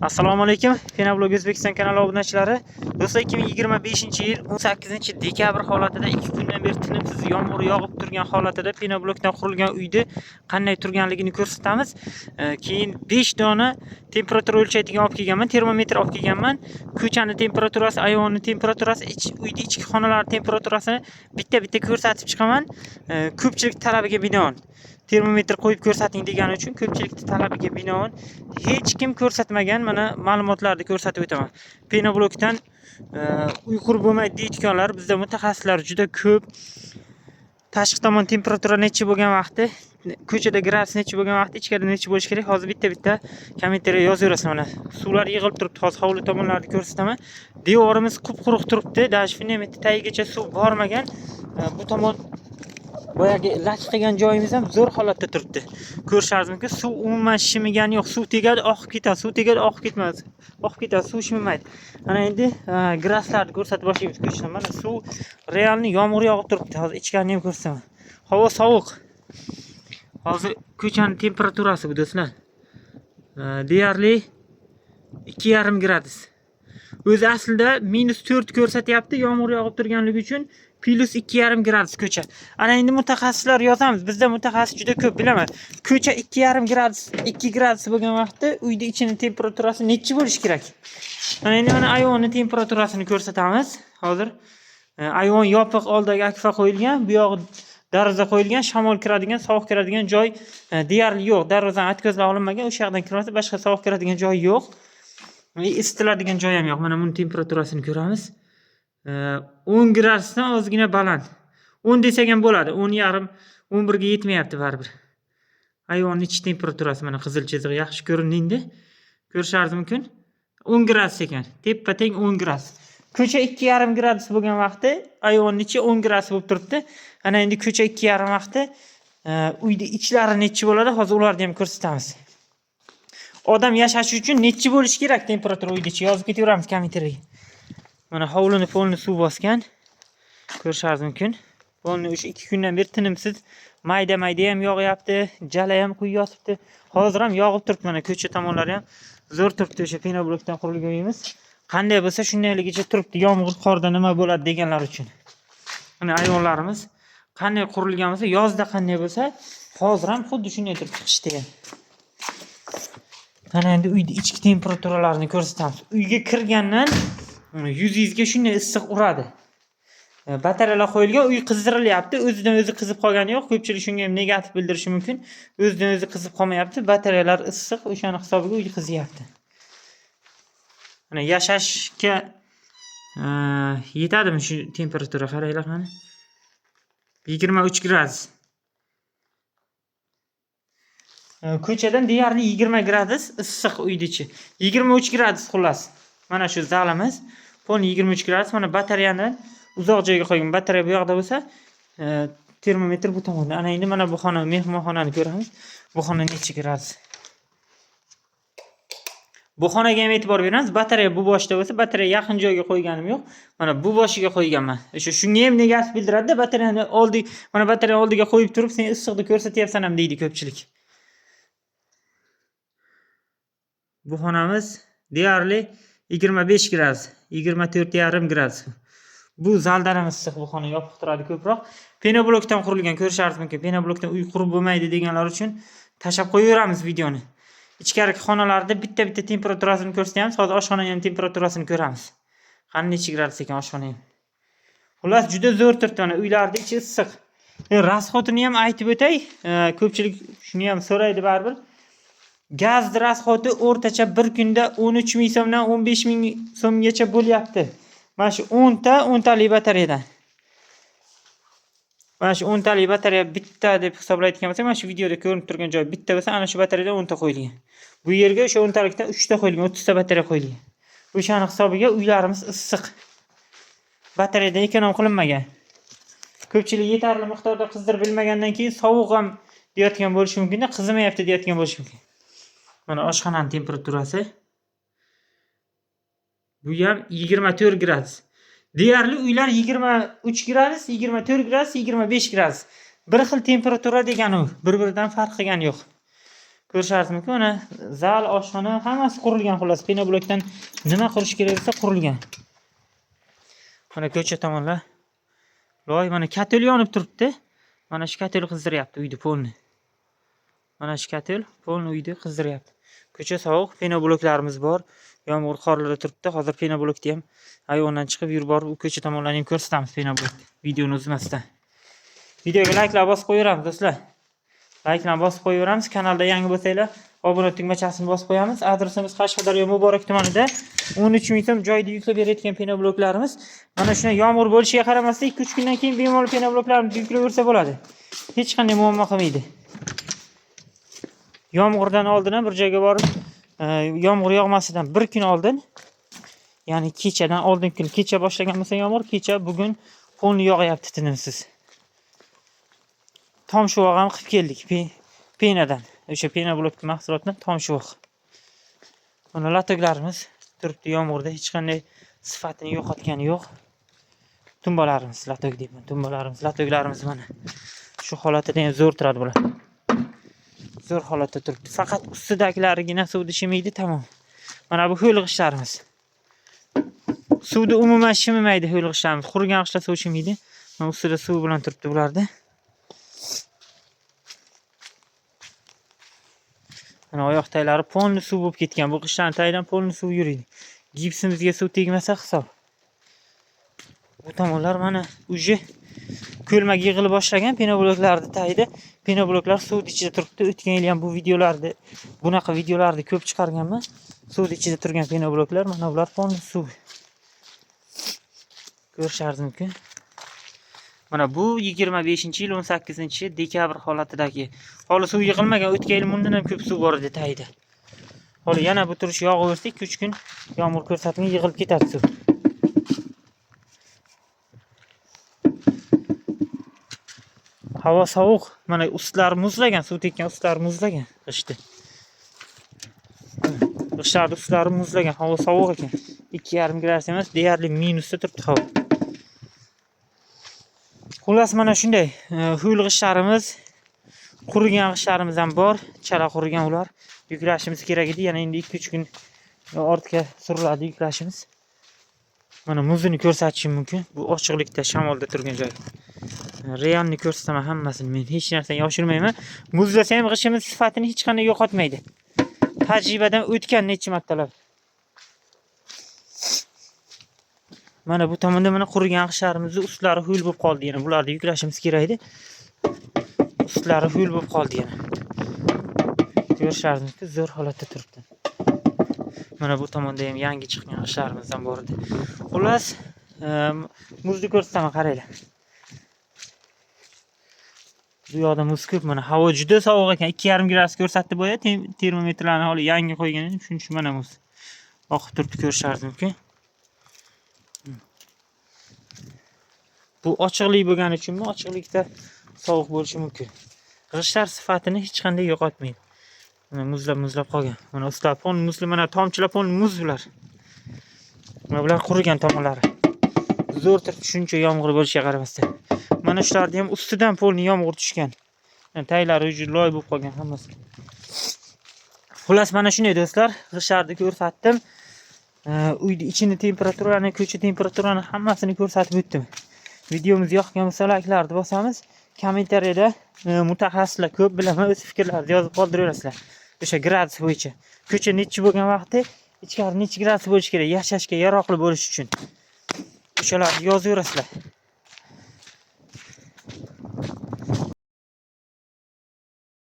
Assalomu alaykum. Fenoblog O'zbekiston kanali obunachilari. Do'stlar, 2025-yil 18-dekabr holatida 2 kundan beri tinimsiz yomg'ir yog'ib turgan holatida Fenoblogdan qurilgan uyda qanday turganligini ko'rsatamiz. Keyin 5 dona temperatura o'lchaydigan olib kelganman, termometr olib kelganman. Ko'chani temperaturasi, ayvonning temperaturasi, uyda ichki xonalar temperaturasini bitta-bitta ko'rsatib chiqaman. Ko'pchilik talabiga binoan termometr qo'yib ko'rsating degani uchun ko'pchilik talabiga binoan hech kim ko'rsatmagan mana ma'lumotlarni ko'rsatib o'taman. Fenoblogdan uy qurib bo'lmaydi deyotganlar bizda mutaxassislar juda ko'p. Tashqi tomon temperatura necha bo'lgan vaqti, ko'chada gradus necha bo'lgan vaqti, ichkarida necha bo'lishi kerak. Hozir bitta-bitta kommentariya yozaverasiz mana. Suvlar yig'ilib turibdi. Hozir hovli tomonlarni ko'rsataman. Devorimiz qup-quruq turibdi. Даже fundament tagigacha suv bormagan. Bu tomon boyagi lach qilgan joyimiz ham zo'r holatda turibdi. Ko'rishingiz mumkin, suv umuman shimigani yo'q. Suv tegadi, oqib ketadi, suv tegadi, oqib ketmaydi. Oqib ketadi, suv shimimaydi. Mana endi graslarni ko'rsatib boshlaymiz. Ko'chdan mana suv realni yomg'ir yog'ib turibdi. Hozir ichkarini ham ko'rsataman. Havo sovuq. Hozir ko'chaning temperaturasi bu do'stlar. Deyarli 2,5 gradus. O'zi aslida -4 ko'rsatyapti yomg'ir yog'ib turganligi uchun. +2,5 gradus ko'cha. Ana endi mutaxassislar yozamiz. Bizda mutaxassis juda ko'p, bilaman. Ko'cha 2,5 gradus, 2 gradus bo'lgan vaqtda uyda ichining temperaturasi necha bo'lishi kerak? Ana endi mana ayvonning temperaturasini ko'rsatamiz. Hozir ayvon yopiq, oldagi akfa qo'yilgan, bu yog'i daraza qo'yilgan, shamol kiradigan, sovuq kiradigan joy deyarli yo'q. Darazani atkazlab olinmagan, o'sha yoqdan kiradi, boshqa sovuq kiradigan joy yo'q. Isitiladigan joy ham yo'q. Mana buning temperaturasini ko'ramiz. 10 gradusdan ozgina baland. 10 desak ham bo'ladi. 10,5, 11 ga yetmayapti baribir. Ayvonning ichi temperaturasi mana qizil chiziq yaxshi ko'rindingda. Ko'rishingiz mumkin. 10 gradus ekan. Teppa-teng 10 gradus. Ko'cha 2,5 gradus bo'lgan vaqtda ayvonning ichi 10 gradus bo'lib turibdi. Ana endi ko'cha 2,5 vaqtda uyda ichlari necha bo'ladi? Hozir ularni ham ko'rsatamiz. Odam yashash uchun necha bo'lishi kerak temperatura uyda ichi? Yozib ketaveramiz kommentariyaga. Mana hovlini polni suv bosgan. Ko'rishingiz mumkin. Polni o'sha 2 kundan beri tinimsiz mayda-mayda ham yog'yapti, jala ham quyib yotibdi. Hozir ham yog'ib turibdi. Mana ko'cha tomonlari ham zo'r turibdi. O'sha Fenoblogdan qurilgan uyimiz. Qanday bo'lsa shundayligicha turibdi. Yomg'ir, qorda nima bo'ladi deganlar uchun. Mana ayvonlarimiz qanday qurilgan bo'lsa, yozda qanday bo'lsa, hozir ham xuddi shunday turibdi, qishda ham. Mana endi uyda ichki temperaturalarini ko'rsatamiz. Uyga kirgandan yuzingizga shunday issiq uradi. Batareyalar qo'yilgan, uy qizdirilyapti. O'zidan o'zi qizib qolgani yo'q. Ko'pchilik shunga ham negativ bildirishi mumkin. O'zidan o'zi qizib qolmayapti. Batareyalar issiq, o'shaning hisobiga uy qizyapti. Mana yashashga yetadimi shu temperatura? Qaranglar mana. 23 gradus. Ko'chadan deyarli 20 gradus issiq uyda ichi. 23 gradus xullas. Mana shu zalimiz. Pol 23 gradus. Mana batareyadan uzoq joyga qo'ygan. Batareya bu yoqda bo'lsa, termometr bu tomonda. Ana endi mana bu xona, mehmonxonani ko'ramiz. Bu xona necha gradus? Bu xonaga ham e'tibor beramiz. Batareya bu boshda bo'lsa, batareya yaqin joyga qo'yganim yo'q. Mana bu boshiga qo'yganman. O'sha shunga ham negativ bildiradi-da, batareyani mana batareya oldiga qo'yib turib, sen issiqni ko'rsatyapsan ham deydi ko'pchilik. Bu xonamiz deyarli 25 gradus, 24,5 gradus. Bu zaldan ham issiq, bu xona yopiq turadi ko'proq. Fenoblogdan qurilgan, ko'rishingiz mumkin. Fenoblogdan uy qurib bo'lmaydi deganlar uchun tashab qo'yaveramiz videoni. Ichkarigi xonalarda bitta-bitta temperaturasini ko'rsatamiz. Hozir oshxonaning ham temperaturasini ko'ramiz. Qani necha gradus ekan oshxona ham. Xullas juda zo'r turibdi, mana uylarning ichi issiq. Rasxotini ham aytib o'tay. Ko'pchilik shuni ham so'raydi baribir. Gaz rasxoti o'rtacha bir kunda 13 ming so'mdan 15 ming so'mgacha bo'lyapti. Mana shu 10 talik batareyadan. Mana shu 10 talik batareya bitta deb hisoblaydigan bo'lsak, mana shu videoda ko'rinib turgan joy bitta bo'lsa, ana shu batareyadan 10 ta qo'yilgan. Bu yerga o'sha 10 talikdan 3 ta qo'yilgan, 30 ta batareya qo'yilgan. O'shaning hisobiga uylarimiz issiq. Batareyadan ekonom qilinmagan. Ko'pchilik yetarli miqdorda qizdirib bilmagandan keyin sovuq ham deyotgan bo'lishi mumkin, qizimayapti deyotgan bo'lishi mumkin. Mana oshxonaning temperaturasi. Bu ham 24 gradus. Deyarli uylar 23 gradus, 24 gradus, 25 gradus. Bir xil temperatura degani u. Bir-biridan farq qilgani yo'q. Ko'rishingiz mumkin. Mana zal, oshxona hammasi qurilgan xolos. Penoblokdan nima qurish kerak bo'lsa qurilgan. Mana ko'cha tomonlar. Loy, mana katel yonib turibdi. Mana shu katel qizdiryapti uyni polni. Mana shu katel polni uyni qizdiryapti. Ko'cha sovuq, penobloklarimiz bor. Yomg'ir qorlarda turibdi. Hozir penoblokda ham ayvondan chiqib yurib borib, ko'cha tomonlarni ham ko'rsatamiz penoblok. Videoni uzmasdan. Videoga layklar bosib qo'yaveramiz do'stlar. Layklarni bosib qo'yaveramiz. Kanalda yangi bo'lsanglar, obuna tugmachasini bosib qo'yamiz. Adresimiz Qashqadaryo Muborak tumanida 13 ming so'm joyda yuklab berayotgan penobloklarimiz. Mana shunday yomg'ir bo'lishiga qaramasdan 2-3 kundan keyin bemalol penobloklarni yuklaversa bo'ladi. Hech qanday muammo qilmaydi. Yomg'irdan oldin ham bir joyga borib, yomg'ir yog'masidan 1 kun oldin, ya'ni kechadan oldin kun, kecha boshlagan bo'lsa yomg'ir, kecha bugun polni yog'yapti tinimsiz. Tom shuvoq ham qilib keldik penadan. O'sha penoblok mahsulotdan tom shuvoq. Mana latoklarimiz turibdi yomg'irda, hech qanday sifatini yo'qotgani yo'q. Tumbalarimiz latok deyman, latoklarimiz mana shu holatida ham zo'r turadi bular. Zo'r holatda turibdi. Faqat ustidagilarigina suvni shimiydi, tamom. Mana bu ho'lg'ichlarimiz. Suvni umuman shimimaydi ho'lg'ichlarimiz. Qurigan qishda suv shimiydi. Mana ustida suv bilan turibdi bularda. Mana oyoq taylari polni suv bo'lib ketgan. Bu qishdan taydan polni suv yuriydi. Gipsimizga suv tegmasa hisob. Bu tomonlar mana uje ko'lmak yig'ilib boshlagan penobloklarni tayida. Penobloklar suv ichida turibdi. O'tgan yil ham bu videolarni, bunaqa videolarni ko'p chiqarganman. Suv ichida turgan penobloklar, mana ular polni suv. Ko'rishingiz mumkin. Mana bu 25-yil 18-dekabr holatidagi. Hali suv yig'ilmagan, o'tgan yil bundan ham ko'p suv bor edi tayida. Hali yana bu turish yog'aversa 2-3 kun yomg'ir ko'rsatmay yig'ilib ketadi suv. Havo sovuq. Mana ustlari muzlagan, suv tekkan ustlari muzlagan qishda. Qishlarda ustlari muzlagan, havo sovuq ekan. 2,5 gradus emas, deyarli minusda turibdi havo. Xullas mana shunday ho'lg'ichlarimiz, qurigan g'ishlarimiz ham bor. Chala qurigan ular. Yuklashimiz kerak edi. Yana endi 2-3 kun ortga suriladi yuklashimiz. Mana muzini ko'rsatishim mumkin. Bu ochiqlikda, shamolda turgan joy. Realni ko'rsataman hammasini. Men hech narsani yoshirmayman. Muzlasa ham g'ishimiz sifatini hech qanday yo'qotmaydi. Tajribadan o'tgan necha martalab. Mana bu tomonda mana qurigan g'ishlarimizni ustlari ho'l bo'lib qoldi yana. Bularni yuklashimiz kerak edi. Ustlari ho'l bo'lib qoldi yana. Ko'rishingiz mumkin, zo'r holatda turibdi. Mana bu tomonda ham yangi chiqqan g'ishlarimiz ham bor edi. Xullas, muzni ko'rsataman, qaranglar. Bu yoqda muz ko'p. Mana havo juda sovuq ekan. 2,5 gradus ko'rsatdi boya. Termometrlarni hali yangi qo'ygan edim. Shuning uchun mana muz oqib turibdi, ko'rishingiz mumkin. Bu ochiqlik bo'lgani uchunmi, ochiqlikda sovuq bo'lishi mumkin. G'ishlar sifatini hech qanday yo'qotmaydi. Mana muzlab qolgan. Mana ustilar pon muzli, mana tomchilar pon muz bular. Mana bular qurigan tomonlari. Zo'r turibdi, shuncha yomg'ir bo'lishiga qaramasdan. Mana shularni ham ustidan polni yomg'ir tushgan. Taylari juda loy bo'lib qolgan hammasi. Xullas mana shunday do'stlar, g'ishlarni ko'rsatdim. Uyning ichini temperaturani, ko'cha temperaturani hammasini ko'rsatib o'tdim. Videomiz yoqgan bo'lsa layklarni bosamiz. Kommentariyada mutaxassislar ko'p bilaman, o'z fikrlaringizni yozib qoldiraverasizlar. O'sha gradus bo'yicha. Ko'cha nechi bo'lgan vaqtda, ichkari nechi gradus bo'lishi kerak, yashashga yaroqli bo'lish uchun. O'shalarni yozaverasizlar.